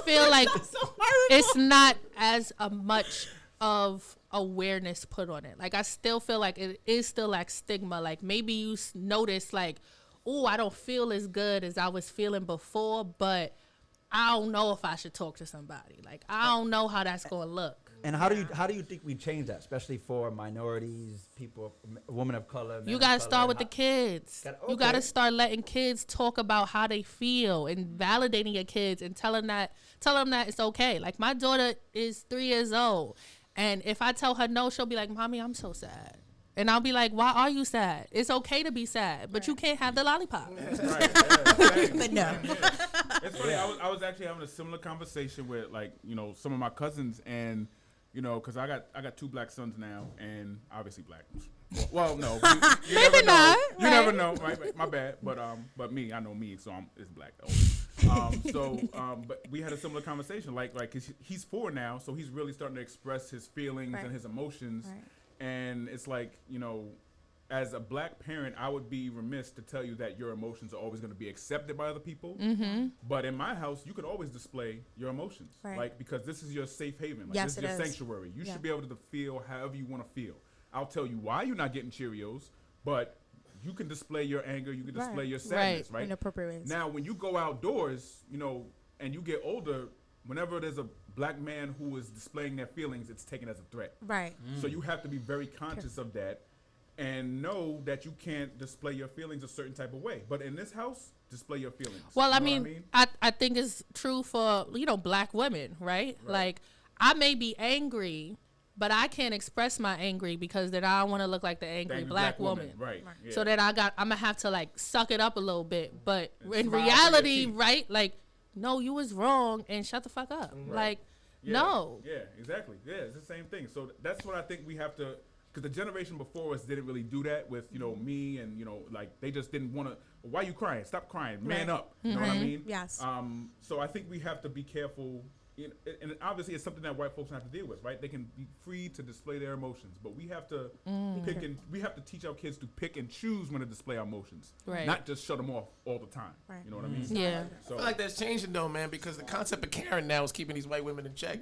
feel like it's not as much of awareness put on it. Like I still feel like it is still like stigma. Like maybe you notice like, oh, I don't feel as good as I was feeling before, but I don't know if I should talk to somebody. Like I don't know how that's gonna look. And how do you think we change that, especially for minorities, people, women of color? You gotta start with the kids. You gotta start letting kids talk about how they feel and validating your kids and tell them that it's okay. Like my daughter is 3 years old, and if I tell her no, she'll be like, "Mommy, I'm so sad." And I'll be like, "Why are you sad? It's okay to be sad, but you can't have the lollipop." Right. But no. It's funny. I was actually having a similar conversation with some of my cousins, and because I got 2 black sons now, and obviously black. Well, no, you maybe not. You never know. Right? My bad. But me, I know me, so it's black. But we had a similar conversation, like 'cause he's 4 now, so he's really starting to express his feelings and his emotions. Right. And it's like, as a black parent, I would be remiss to tell you that your emotions are always going to be accepted by other people. Mm-hmm. But in my house, you can always display your emotions, because this is your safe haven. This is your sanctuary. You should be able to feel however you want to feel. I'll tell you why you're not getting Cheerios, but you can display your anger. You can display your sadness, right? In appropriate ways. Now, when you go outdoors, and you get older, whenever there's a black man who is displaying their feelings, it's taken as a threat. Right. So you have to be very conscious of that and know that you can't display your feelings a certain type of way. But in this house, display your feelings. Well, I mean, I think it's true for, black women, right? Like, I may be angry, but I can't express my angry because then I don't want to look like the angry black woman. Right. Yeah. So then I'm going to have to, like, suck it up a little bit. But in reality, right, like, no, you was wrong and shut the fuck up. Right. Like, no. Yeah, exactly. Yeah, it's the same thing. So that's what I think we have to, because the generation before us didn't really do that with, me and, like they just didn't want to, why you crying? Stop crying. Man up. You know what I mean? Yes. So I think we have to be careful. And obviously it's something that white folks have to deal with, right? They can be free to display their emotions, but we have to we have to teach our kids to pick and choose when to display our emotions, not just shut them off all the time. Right. You know what I mean? Yeah. So I feel like that's changing though, man, because the concept of Karen now is keeping these white women in check.